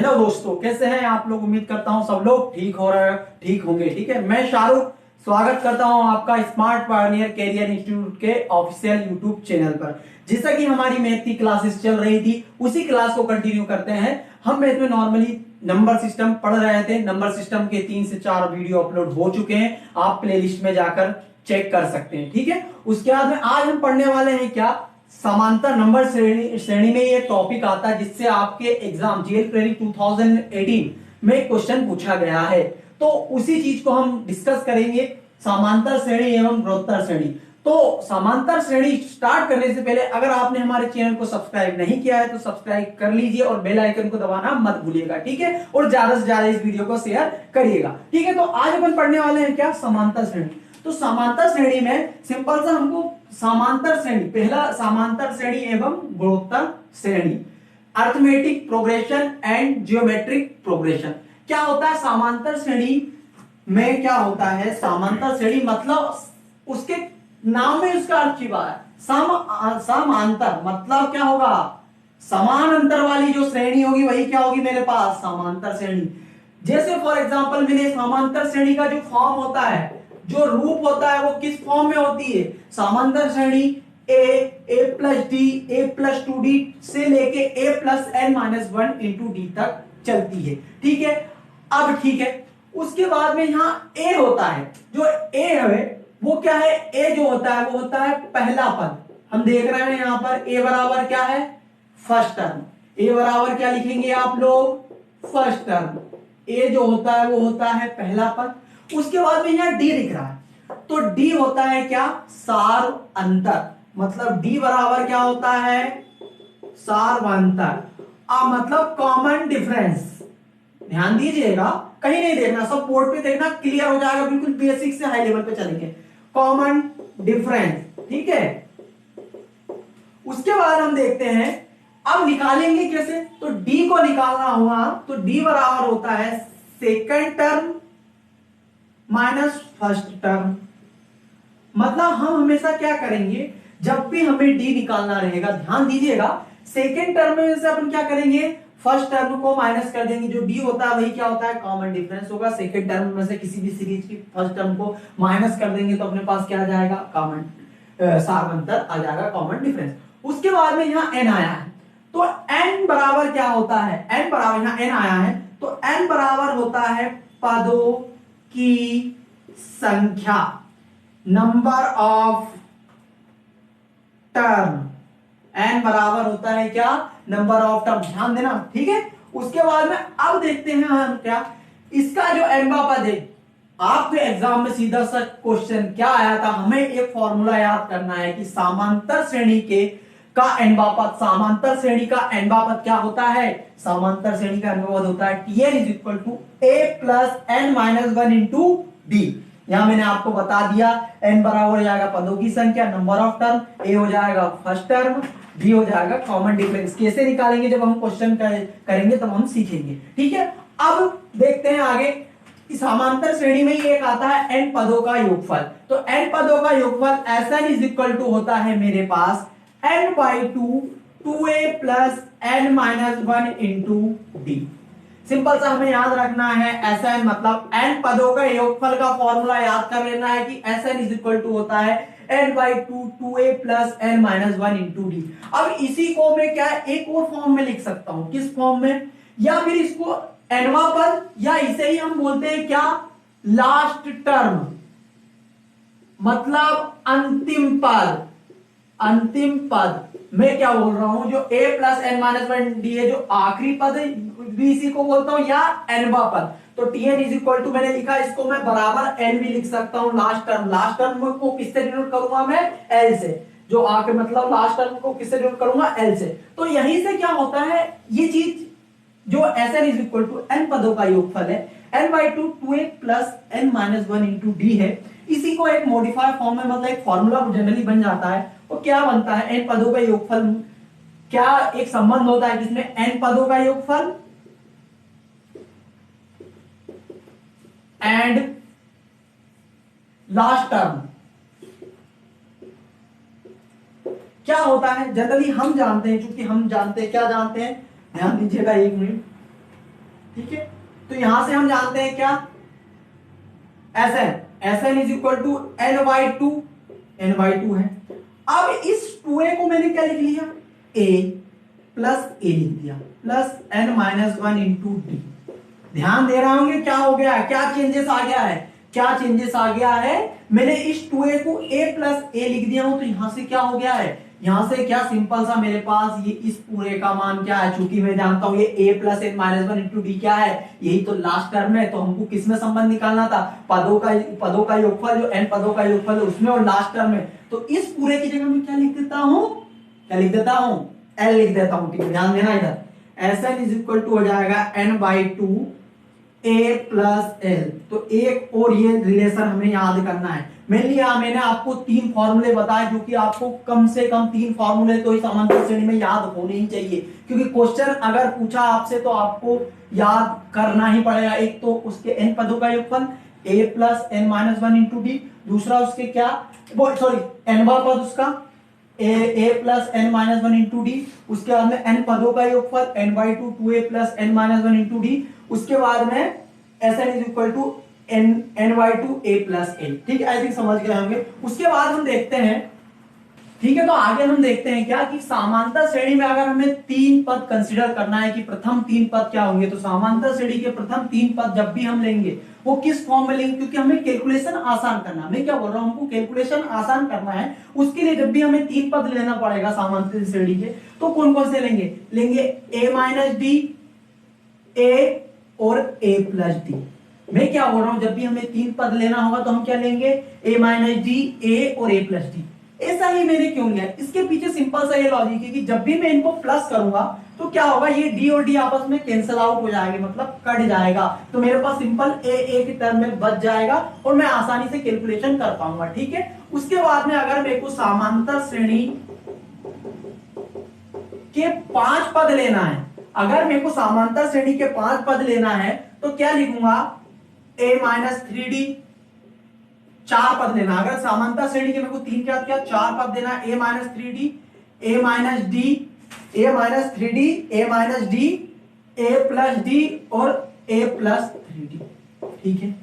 Hello दोस्तों, कैसे हैं आप लोग। उम्मीद करता हूं सब लोग ठीक होंगे। ठीक है, मैं शाहरुख स्वागत करता हूं आपका स्मार्ट पायोनियर कैरियर इंस्टीट्यूट के ऑफिशियल यूट्यूब चैनल पर। जैसा कि हमारी मैथ की क्लासेस चल रही थी, उसी क्लास को कंटिन्यू करते हैं। हम मैथ में नॉर्मली नंबर सिस्टम पढ़ रहे थे। नंबर सिस्टम के 3 से 4 वीडियो अपलोड हो चुके हैं, आप प्लेलिस्ट में जाकर चेक कर सकते हैं। ठीक है, उसके बाद में आज हम पढ़ने वाले हैं क्या, समांतर नंबर श्रेणी में ये टॉपिक आता है जिससे आपके एग्जाम जेएल क्वेरी 2018 में क्वेश्चन पूछा गया है। तो उसी चीज को हम डिस्कस करेंगे, समांतर श्रेणी एवं गुणोत्तर श्रेणी। तो समांतर श्रेणी स्टार्ट करने से पहले अगर आपने हमारे चैनल को सब्सक्राइब नहीं किया है तो सब्सक्राइब कर लीजिए और बेल आइकन को दबाना मत भूलिएगा। ठीक है, और ज्यादा से ज्यादा इस वीडियो को शेयर करिएगा। ठीक है, तो आज अपन पढ़ने वाले हैं क्या, समांतर श्रेणी। तो समांतर श्रेणी में सिंपल सा हमको समांतर श्रेणी, पहला समांतर श्रेणी एवं गुणोत्तर श्रेणी, arithmetic progression and geometric progression. क्या होता है समांतर श्रेणी में, क्या होता है समांतर श्रेणी मतलब उसके नाम में उसका अर्थ छिपा है। समांतर मतलब क्या होगा, समान अंतर वाली जो श्रेणी होगी वही क्या होगी मेरे पास, समांतर श्रेणी। जैसे फॉर एग्जांपल मैंने समांतर श्रेणी का जो फॉर्म होता है, जो रूप होता है, वो किस फॉर्म में होती है, समांतर श्रेणी a plus D, a plus 2d से लेके a plus n minus 1 into D तक चलती है। ठीक है, अब ठीक है, उसके बाद में यहाँ a होता है, जो a है वो क्या है, a जो होता है वो होता है पहला पद। हम देख रहे हैं यहाँ पर a बराबर क्या है, फर्स्ट टर्म। a बराबर क्या लिखेंगे आप लोग, फर्स्ट टर्म। a जो होता है वो होता है पहला पद। उसके बाद में यहाँ d दिख रहा है, तो d होता है क्या, सार अंतर। मतलब d बराबर क्या होता है, सार्वंतर। मतलब कॉमन डिफरेंस। ध्यान दीजिएगा, कहीं नहीं देखना, सब बोर्ड पे देखना, क्लियर हो जाएगा, बिल्कुल बेसिक से हाई लेवल पे चलेंगे। कॉमन डिफरेंस, ठीक है। उसके बाद हम देखते हैं, अब निकालेंगे कैसे, तो d को निकालना हुआ तो d बराबर होता है second term minus first term. मतलब हम हमेशा क्या करेंगे, जब भी हमें d निकालना रहेगा, ध्यान दीजिएगा, सेकेंड टर्म में से अपन क्या करेंगे, फर्स्ट टर्म को माइनस कर देंगे। जो d होता है वही क्या होता है, कॉमन डिफरेंस होगा। सेकेंड टर्म में से किसी भी सीरीज की फर्स्ट टर्म को माइनस कर देंगे तो अपने पास क्या आ जाएगा, कॉमन सार्वंतर आ जाएगा, कॉमन डिफरेंस। उसके बाद में यहाँ n आया है, तो n बराबर क्या होता है, n बराबर, यहाँ n आया है तो n बराबर होता है पदों की संख्या, नंबर ऑफ टर्म। n बराबर होता है क्या, नंबर ऑफ टर्म, ध्यान देना। ठीक है, उसके बाद में अब देखते हैं हम क्या, इसका जो n पद है, आपके एग्जाम में सीधा सा क्वेश्चन क्या आया था, हमें एक फॉर्मूला याद करना है कि समांतर श्रेणी के का n पद, समांतर श्रेणी का n पद क्या होता है, समांतर श्रेणी का n पद होता है Tn is equal to a plus n minus 1 into d. यहां मैंने आपको बता दिया, n बराबर हो जाएगा पदों की संख्या, नंबर ऑफ टर्म, a हो जाएगा फर्स्ट टर्म, d हो जाएगा कॉमन डिफरेंस। कैसे निकालेंगे, जब हम क्वेश्चन करेंगे तब हम सीखेंगे। ठीक है, अब देखते हैं आगे, समांतर श्रेणी में ही एक आता है n पदों का योगफल। तो n पदों का योगफल Sn इज इक्वल टू होता है मेरे पास n by 2a plus n minus 1 into D. Simple सा हमें याद रखना है, Sn मतलब n पदों का योगफल का फॉर्मूला याद कर लेना है कि Sn इज इक्वल टू होता है n by 2a plus n minus 1 into D. अब इसी को मैं क्या एक और फॉर्म में लिख सकता हूं, किस फॉर्म में, या फिर इसको nवा पद, या इसे ही हम बोलते हैं क्या, लास्ट टर्म, मतलब अंतिम पद। अंतिम पद मैं क्या बोल रहा हूं, जो a plus n minus 1 D है, जो आखिरी पद है, इसी को बोलता हूं, या nवा पद। तो Tn इज इक्वल टू मैंने लिखा, इसको मैं बराबर n भी लिख सकता हूं, लास्ट टर्म। लास्ट टर्म को किससे डिनोट करूंगा मैं, l से। जो आखिर मतलब लास्ट टर्म को किससे डिनोट करूंगा, l से। तो यहीं से क्या होता है, ये चीज जो Sn is equal to n पदों का योगफल है, n by 2a plus n minus 1 into d है। इसी को एक मॉडिफाइड फॉर्म में, मतलब एक फॉर्मूला जनरली बन जाता है। वो क्या बनता है, n पदों का योगफल, क्या एक संबंध होता है जिसमें n पदों का योगफल एंड लास्ट टर्म क्या होता है, जनरली हम जानते हैं, क्योंकि हम जानते हैं, क्या जानते हैं, ध्यान दीजिएगा एक मिनट, ठीक है, तो यहां से हम जानते हैं क्या, Sn is equal to n/2, n/2 है। अब इस 2a को मैंने क्या लिख लिया, a प्लस a लिख दिया, प्लस n-1 इंटू डी। ध्यान दे रहा होंगे क्या हो गया है, क्या चेंजेस आ गया है, क्या चेंजेस आ गया है, मैंने इस 2a को a प्लस a लिख दिया हूं, तो यहां से क्या हो गया है, यहां से क्या सिंपल सा मेरे पास ये इस पूरे का मान क्या है, चूंकि मैं जानता हूं ये a plus n-1 into D क्या है, यही तो लास्ट टर्म है, तो हमको किसमें संबंध निकालना था, पदों का योगफल, जो n पदों का योगफल है उसमें और लास्ट टर्म में। तो इस पूरे की जगह मैं क्या लिख देता हूं, क्या लिख देता हूं, l लिख देता हूं। ठीक है, ध्यान देना इधर, Sn इज इक्वल टू हो जाएगा n/2 a प्लस एल। तो एक और ये रिलेशन हमें याद करना है। मैंने आपको 3 फॉर्मूले बताए, जो कि आपको कम से कम 3 फॉर्मूले तो इस समांतर श्रेणी में याद होने ही चाहिए, क्योंकि क्वेश्चन अगर पूछा आपसे तो आपको याद करना ही पड़ेगा। एक तो उसके n पदों का योगफल a plus n-1 into D, दूसरा उसके क्या, सॉरी nवां पद उसका a plus n-1 into D, उसके बाद में n पदों का योगफल n/2 2a plus n-1 into D, उसके बाद में Sn is equal to n/2 a plus l। ठीक है, आई थिंक समझ गए होंगे। उसके बाद हम देखते हैं, ठीक है, तो आगे हम देखते हैं क्या कि समांतर श्रेणी में अगर हमें 3 पद कंसीडर करना है कि प्रथम 3 पद क्या होंगे, तो समांतर श्रेणी के प्रथम 3 पद जब भी हम लेंगे वो किस फॉर्म में लेंगे, क्योंकि हमें कैलकुलेशन आसान करना है। मैं क्या बोल रहा हूं, हमको कैलकुलेशन आसान करना है, उसके लिए जब भी हमें 3 पद लेना पड़ेगा समांतर श्रेणी के, तो कौन कौन से लेंगे a माइनस डी, a और a प्लस डी। मैं क्या बोल रहा हूं, जब भी हमें 3 पद लेना होगा तो हम क्या लेंगे, a माइनस डी, a और a प्लस डी। ऐसा ही मैंने क्यों लिया, इसके पीछे सिंपल सा ये लॉजिक है कि जब भी मैं इनको प्लस करूंगा तो क्या होगा, ये d और d आपस में कैंसिल आउट हो जाएंगे, मतलब कट जाएगा, तो मेरे पास सिंपल a के टर्म में बच जाएगा और मैं आसानी से कैलकुलेशन कर पाऊंगा। ठीक है, उसके बाद में अगर मेरे को समांतर श्रेणी के 5 पद लेना है, अगर मेरे को समांतर श्रेणी के 5 पद लेना है तो क्या लिखूंगा, a माइनस 3d, 4 पद लेना। अगर समांतर श्रेणी के मेरे को 3 क्या 4 पद देना है, a minus 3d, a minus d, a minus 3d, a minus d, a plus d और a प्लस 3d। ठीक है,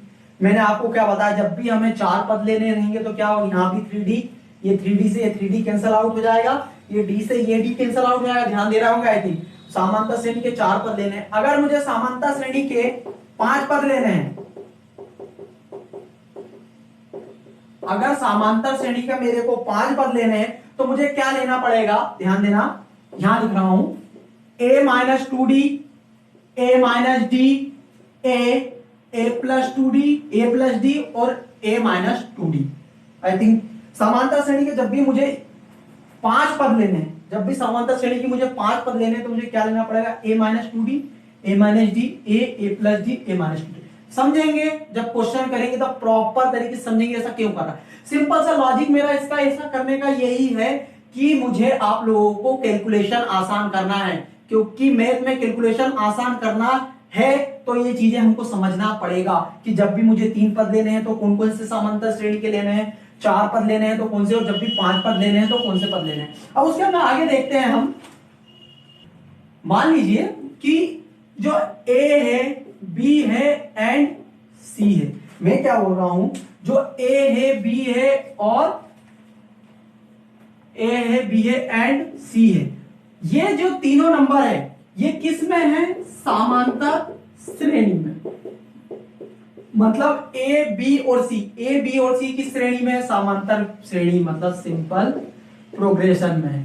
मैंने आपको क्या बताया, जब भी हमें 4 पद लेने रहेंगे तो क्या होगा, यहाँ भी 3d, ये 3d से ये 3d कैंसिल आउट हो जाएगा, ये d से ये d कैंसिल आउट हो जाएगा। ध्यान दे रहा होगा, आई थिंक समांतर श्रेणी के 4 पद लेने हैं। अगर मुझे समांतर श्रेणी के 5 पद लेने हैं, अगर समांतर श्रेणी का मेरे को 5 पद लेने हैं तो मुझे क्या लेना पड़ेगा, ध्यान देना, यहां लिख रहा हूं a minus 2d, a minus d, a plus 2d, a plus d और a minus 2d। I think समांतर श्रेणी के जब भी मुझे 5 पद लेने हैं, जब भी समांतर श्रेणी की मुझे 5 पद लेने हैं तो मुझे क्या लेना पड़ेगा, a minus 2d, a minus d, a plus d, a minus 2d। समझेंगे जब क्वेश्चन करेंगे तो प्रॉपर तरीके से समझेंगे ऐसा क्यों कर रहा है। सिंपल सा लॉजिक मेरा इसका ऐसा करने का यही है कि मुझे आप लोगों को कैलकुलेशन आसान करना है, क्योंकि मैथ में कैलकुलेशन आसान करना है तो ये चीजें हमको समझना पड़ेगा कि जब भी मुझे 3 पद लेने हैं तो कौन कौन से समांतर श्रेणी के लेने हैं, 4 पद लेने हैं तो कौन से, और जब भी 5 पद लेने हैं तो कौन से पद लेने हैं। अब उसके बाद आगे देखते हैं हम, मान लीजिए कि जो a है, b है एंड c है। मैं क्या बोल रहा हूं, जो a है, b है और a है, b है एंड c है, ये जो तीनों नंबर है ये किस में है, समांतर श्रेणी में। मतलब a b और c की श्रेणी में है, समांतर श्रेणी मतलब सिंपल प्रोग्रेशन में है,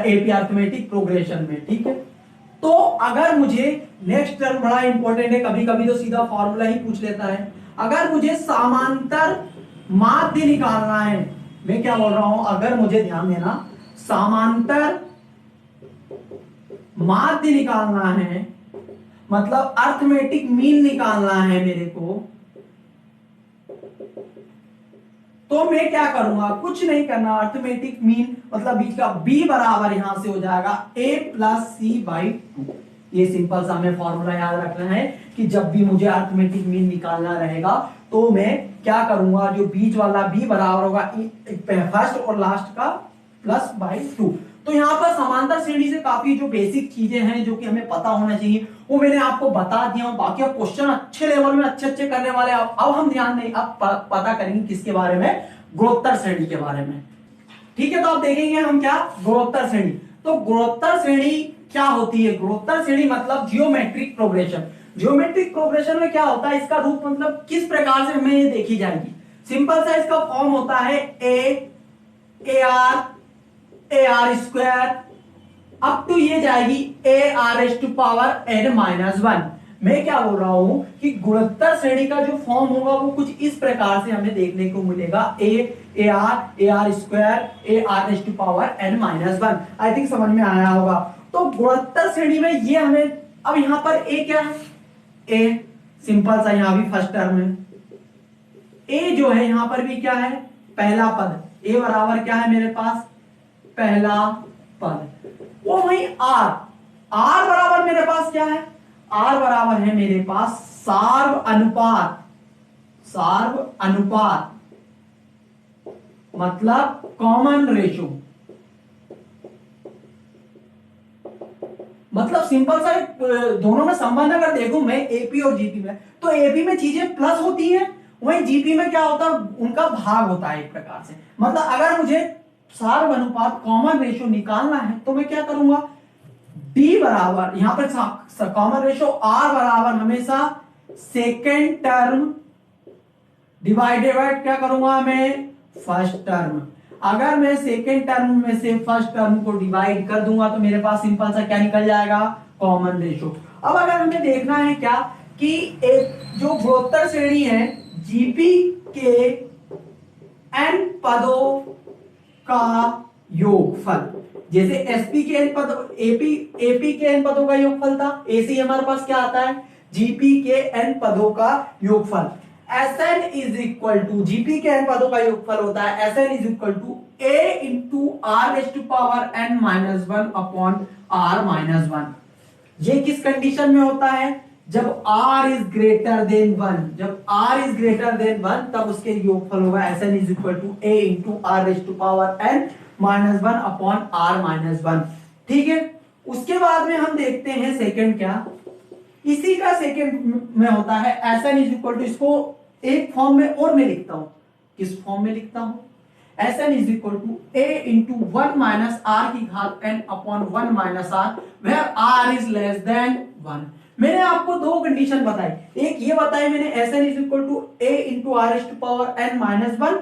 एपी अरिथमेटिक प्रोग्रेशन में। ठीक है, तो अगर मुझे नेक्स्ट टर्म बड़ा इंपॉर्टेंट है, कभी कभी तो सीधा फॉर्मूला ही पूछ लेता है। अगर मुझे समांतर माध्य निकालना है, मैं क्या बोल रहा हूं, अगर मुझे, ध्यान देना, समांतर माध्य निकालना है, मतलब अरिथमेटिक मीन निकालना है मेरे को, तो मैं क्या करूंगा, कुछ नहीं करना, अरिथमेटिक मीन मतलब बीच का b बराबर यहां से हो जाएगा a प्लस सी बाई 2। ये सिंपल सा हमें फॉर्मूला याद रखना है कि जब भी मुझे अरिथमेटिक मीन निकालना रहेगा तो मैं क्या करूंगा, जो बीच वाला b बराबर होगा फर्स्ट और लास्ट का प्लस बाई 2। तो यहाँ पर समांतर श्रेणी से काफी जो बेसिक चीजें हैं जो कि हमें पता होना चाहिए वो मैंने आपको बता दिया हूं। बाकी अब क्वेश्चन अच्छे लेवल में अच्छे अच्छे करने वाले हैं। अब हम ध्यान नहीं, अब पता करेंगे किसके बारे में, गुणोत्तर श्रेणी के बारे में। ठीक है, तो आप देखेंगे हम क्या, गुणोत्तर श्रेणी। तो गुणोत्तर श्रेणी क्या होती है? गुणोत्तर श्रेणी मतलब जियोमेट्रिक प्रोग्रेशन। जियोमेट्रिक प्रोग्रेशन में क्या होता है, इसका रूप मतलब किस प्रकार से हमें ये देखी जाएगी। सिंपल सा इसका फॉर्म होता है a r square up to ये जाएगी a r s to power n minus one. मैं क्या बोल रहा हूं कि गुणोत्तर श्रेणी का जो फॉर्म होगा वो कुछ इस प्रकार से हमें देखने को मिलेगा, a r square a r s to power n minus one. I think समझ में आया होगा। तो गुणोत्तर श्रेणी में ये हमें, अब यहां पर ए क्या है, ए सिंपल सा यहां भी फर्स्ट टर्म है। ए जो है यहां पर भी क्या है, पहला पद। ए बराबर क्या है मेरे पास, पहला पद। वो वही आर, आर बराबर मेरे पास क्या है, आर बराबर है मेरे पास सार्व अनुपात। सार्व अनुपात मतलब कॉमन रेशो। मतलब सिंपल सा दोनों में संबंध अगर देखूं मैं एपी और जीपी में, तो एपी में चीजें प्लस होती हैं, वहीं जीपी में क्या होता है, उनका भाग होता है एक प्रकार से। मतलब अगर मुझे सार्व अनुपात कॉमन रेशो निकालना है तो मैं क्या करूंगा, डी बराबर यहां पर कॉमन रेशो आर बराबर हमेशा सेकेंड टर्म डिवाइडेड बाय क्या करूंगा मैं, फर्स्ट टर्म। अगर मैं सेकेंड टर्म में से फर्स्ट टर्म को डिवाइड कर दूंगा तो मेरे पास सिंपल सा क्या निकल जाएगा, कॉमन रेशो। अब अगर हमें देखना है क्या कि एक जो गुणोत्तर श्रेणी है जीपी के एन पदों का योगफल, जैसे एसपी के एन पद, एपी के एन पदों का योगफल था, एसी हमारे पास क्या आता है, जीपी के एन पदों का योगफल। Sn is equal to, GP के एन पदों का योगफल होता है Sn is equal to a into r raise to power n minus one upon r minus one. ये किस कंडीशन में होता है, जब r is greater than one. जब r is greater than one तब उसके योगफल होगा Sn is equal to a into r raise to power n minus one upon r minus one. ठीक है, उसके बाद में हम देखते हैं सेकंड क्या, इसी का सेकंड में होता है Sn इज इक्वल टू, इसको एक फॉर्म में और मैं लिखता हूं, किस फॉर्म में लिखता हूं, Sn is equal to a into one minus r की घात n upon one minus r, where r is less than one. मैंने आपको दो कंडीशन बताई, एक ये बताई मैंने Sn is equal to a into r s to power n minus one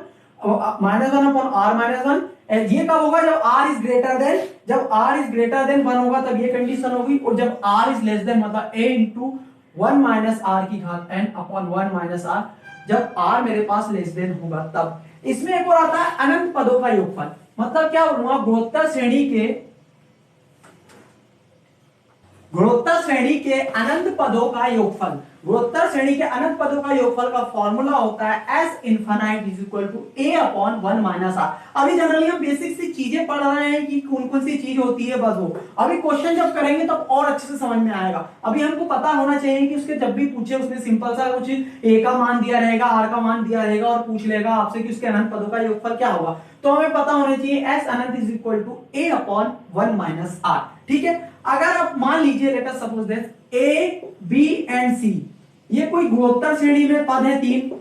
upon r minus one. ये कब होगा, जब r इज ग्रेटर देन, जब r is greater than one होगा तब ये कंडीशन होगी, और जब r इज लेस देन मतलब a into one minus r की घात n upon one minus r, जब r मेरे पास लेस देन होगा तब। इसमें एक और आता है अनंत पदों का योगफल। मतलब क्या बोलूंगा, गुणोत्तर श्रेणी के अनंत पदों का योगफल। गुणोत्तर श्रेणी के अनंत पदों का योगफल का फॉर्मूला होता है s infinite is equal to a upon one minus r. अभी जनरली हम बेसिक सी चीजें पढ़ रहे हैं कि कौन कौन सी चीज होती है, बस वो अभी क्वेश्चन जब करेंगे तब और अच्छे से समझ में आएगा। अभी हमको पता होना चाहिए कि उसके जब भी पूछे उसने सिंपल सा कुछ a का मान दिया रहेगा, r का मान दिया रहेगा और पूछ लेगा आपसे कि उसके अनंत पदों का योगफल क्या होगा, तो हमें पता होना चाहिए s अनंत is equal to a upon one minus r. ठीक है, अगर आप मान लीजिए let us suppose that a b and c, ये कोई गुणोत्तर श्रेणी में पद है तीन,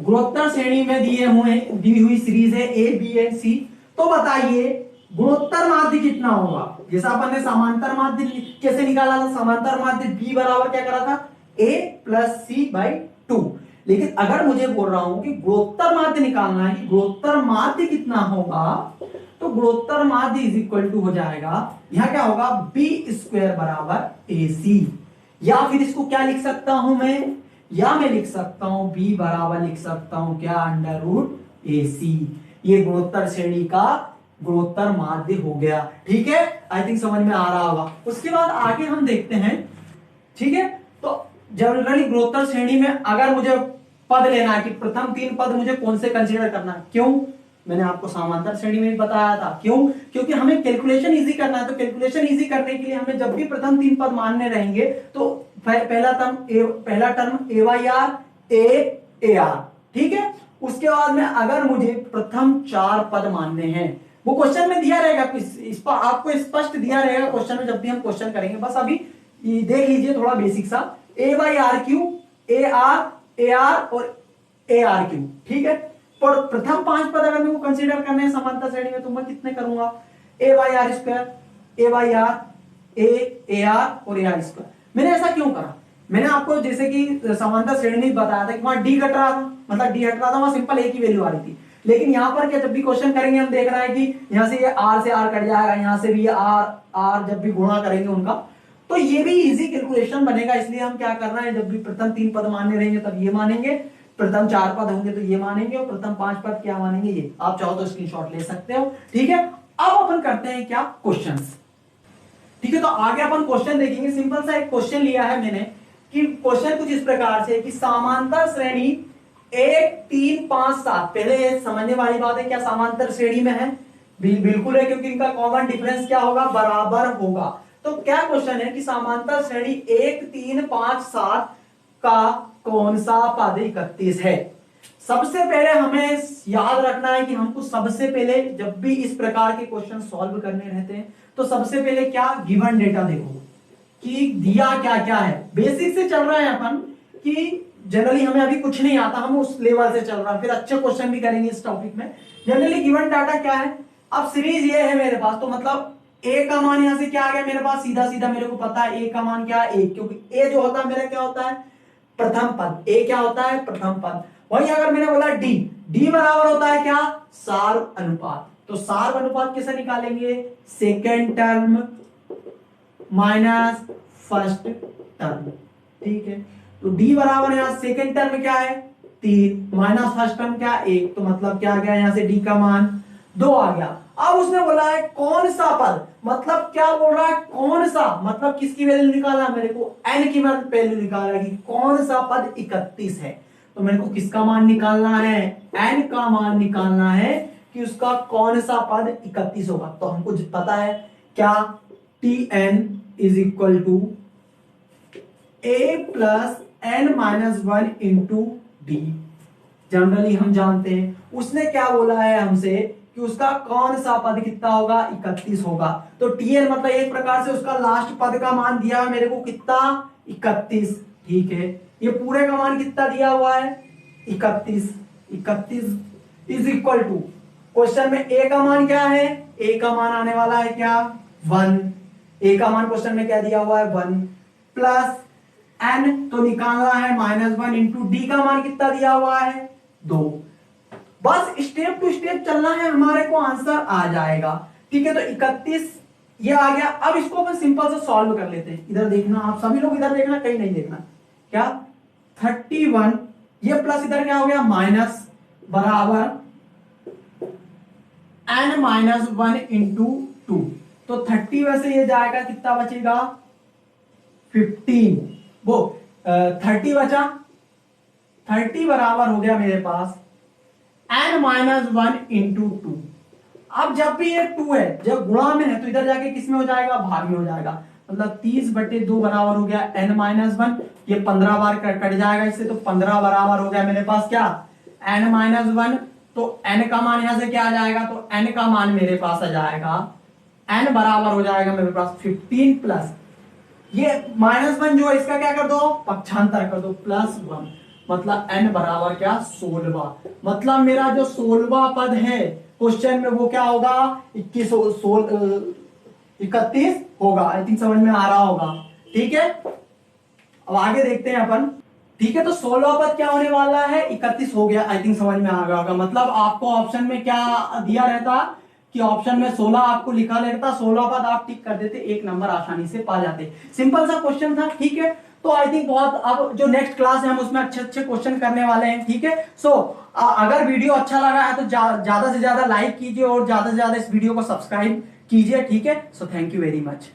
गुणोत्तर श्रेणी में दी हुई सीरीज है a b एंड c। तो बताइए गुणोत्तर माध्य कितना होगा, जैसा अपन ने समांतर माध्य कैसे निकाला था, समांतर माध्य b बराबर क्या करा था, a plus c by two. लेकिन अगर मुझे बोल रहा हूं कि गुणोत्तर माध्य निकालना है कि गुणोत्तर माध्य कितना होगा, तो गुणोत्तर माध्य इज इक्वल टू हो जाएगा, यहां क्या होगा, बी स्क्वायर बराबर ए सी। या फिर इसको क्या लिख सकता हूं मैं, या मैं लिख सकता हूं बी बराबर लिख सकता हूं क्या, अंडर रूट ए सी। ये गुणोत्तर श्रेणी का गुणोत्तर माध्य हो गया। ठीक है, आई थिंक समझ में आ रहा होगा। उसके बाद आगे हम देखते हैं। ठीक है, तो जनरली गुणोत्तर श्रेणी में अगर मुझे पद लेना है कि प्रथम तीन पद मुझे कौन से कंसीडर करना है, क्यों, मैंने आपको समांतर श्रेणी में भी बताया था, क्यों, क्योंकि हमें कैलकुलेशन इजी करना है। तो कैलकुलेशन इजी करने के लिए हमें जब भी प्रथम तीन पद मानने रहेंगे तो पहला term a y r A r. ठीक है, उसके बाद में अगर मुझे प्रथम चार पद मानने हैं, वो क्वेश्चन में दिया रहेगा, आपको स्पष्ट दिया रहेगा क्वेश्चन में जब भी हम क्वेश्चन करेंगे। बस अभी देख लीजिए थोड़ा बेसिक सा, A by R Q, A R और ए आर क्यू, ठीक है। पर प्रथम 5 पद अगर मेरे को कंसीडर करने हैं समांतर श्रेणी में तो मैं कितने करूंगा, A by R square, A by R, A R और ए आर स्क्वायर। मैंने ऐसा क्यों करा, मैंने आपको जैसे कि समांतर श्रेणी में बताया था कि वहां डी घट रहा था, मतलब डी हट रहा था, वहां सिंपल एक ही वैल्यू आ रही थी। लेकिन यहाँ पर क्या, जब भी क्वेश्चन करेंगे हम देख रहे हैं कि यहाँ से ये आर से आर कट जाएगा, यहाँ से भी आर जब भी गुणा करेंगे उनका, तो ये भी इजी कैलकुलेशन बनेगा। इसलिए हम क्या कर रहे हैं, जब भी प्रथम 3 पद मान्य रहेंगे तब ये मानेंगे, प्रथम 4 पद होंगे तो ये मानेंगे, और प्रथम 5 पद क्या मानेंगे ये। आप चाहो तो स्क्रीनशॉट ले सकते हो, ठीक है। अब अपन करते हैं क्या, क्वेश्चंस, ठीक है। तो आगे अपन क्वेश्चन देखेंगे। सिंपल सा एक क्वेश्चन लिया है मैंने कि क्वेश्चन कुछ इस प्रकार से कि समांतर श्रेणी 1 3 5 7, पहले समझने वाली बात है क्या समांतर श्रेणी में है, बिल्कुल है, क्योंकि इनका कॉमन डिफरेंस क्या होगा, बराबर होगा। तो क्या क्वेश्चन है कि समांतर श्रेणी 1 3 5 7 का कौन सा पद 31 है। सबसे पहले हमें याद रखना है कि हमको सबसे पहले जब भी इस प्रकार के क्वेश्चन सॉल्व करने रहते हैं तो सबसे पहले क्या, गिवन डेटा देखो कि दिया क्या क्या है। बेसिक से चल रहा है अपन कि जनरली हमें अभी कुछ नहीं आता, हम उस लेवल से चल रहा है, फिर अच्छे क्वेश्चन भी करेंगे इस टॉपिक में। जनरली गिवन डाटा क्या है, अब सीरीज ये है मेरे पास, तो मतलब ए का मान यहां से क्या आ गया मेरे पास, सीधा सीधा मेरे को पता है ए का मान क्या है, 1, क्योंकि ए जो होता है मेरा क्या होता है, प्रथम पद। ए क्या होता है, प्रथम पद। वही अगर मैंने बोला डी बराबर होता है क्या, सार्व अनुपात। तो सार्व अनुपात कैसे निकालेंगे, second term minus first term, ठीक है। तो डी बराबर यहां सेकेंड टर्म क्या है 3 माइनस फर्स्ट टर्म क्या 1, तो मतलब क्या आ गया यहां से डी का मान 2 आ गया। अब उसने बोला है कौन सा पद, मतलब क्या बोल रहा है, कौन सा, मतलब किसकी वैल्यू निकालना, मेरे को एन की वैल्यू निकालना है कि कौन सा पद 31 है। तो मेरे को किसका मान निकालना है, एन का मान निकालना है कि उसका कौन सा पद 31 होगा। तो हमको पता है क्या, t n is equal to a plus n minus 1 into d. Generally हम जानते हैं उसने क्या बोला है हमसे कि उसका कौन सा पद कितना होगा, 31 होगा। तो टीएन मतलब एक प्रकार से उसका लास्ट पद का मान दिया है मेरे को कितना, 31, ठीक है। ये पूरे का मान कितना दिया हुआ है, 31 इज इक्वल टू, क्वेश्चन में ए का मान क्या है, ए का मान आने वाला है क्या 1, ए का मान क्वेश्चन में क्या दिया हुआ है 1, प्लस एन तो निकालना है -1 इंटू डी का मान कितना दिया हुआ है 2। बस स्टेप टू स्टेप चलना है, हमारे को आंसर आ जाएगा, ठीक है। तो 31 ये आ गया। अब इसको अपन सिंपल से सॉल्व कर लेते हैं। इधर देखना, आप सभी लोग इधर देखना, कहीं नहीं देखना, क्या 31 ये प्लस इधर क्या हो गया माइनस बराबर n माइनस 1 इंटू 2। तो 30 वैसे ये जाएगा, कितना बचेगा 15, वो 30 बचा, 30 बराबर हो गया मेरे पास n माइनस 1 इंटू 2। अब जब भी ये 2 है, जब गुणा में है तो इधर जाके किस में हो जाएगा, भाग में हो जाएगा। मतलब 30/2 बराबर हो गया n माइनस 1, ये 15 बार कट जाएगा इससे, तो 15 बराबर हो गया मेरे पास क्या n माइनस 1। तो n का मान यहां से क्या आ जाएगा, तो n का मान मेरे पास आ जाएगा, n बराबर हो जाएगा मेरे पास 15 प्लस ये -1 जो है इसका क्या कर दो, पक्षांतर कर दो, +1, मतलब n बराबर क्या 16। मतलब मेरा जो 16वां पद है क्वेश्चन में वो क्या होगा 31 होगा। आई थिंक समझ में आ रहा होगा, ठीक है। अब आगे देखते हैं अपन, ठीक है। तो 16वां पद क्या होने वाला है 31 हो गया, आई थिंक समझ में आ गया होगा। मतलब आपको ऑप्शन में क्या दिया रहता कि ऑप्शन में 16 आपको लिखा रहता, 16 पद आप टिक कर देते, 1 नंबर आसानी से पा जाते। सिंपल सा क्वेश्चन था, ठीक है। तो आई थिंक बहुत, अब जो नेक्स्ट क्लास है हम उसमें अच्छे अच्छे क्वेश्चन करने वाले हैं, ठीक है। सो अगर वीडियो अच्छा लगा है तो ज्यादा से ज्यादा लाइक कीजिए और ज्यादा से ज्यादा इस वीडियो को सब्सक्राइब कीजिए, ठीक है। So thank you very much.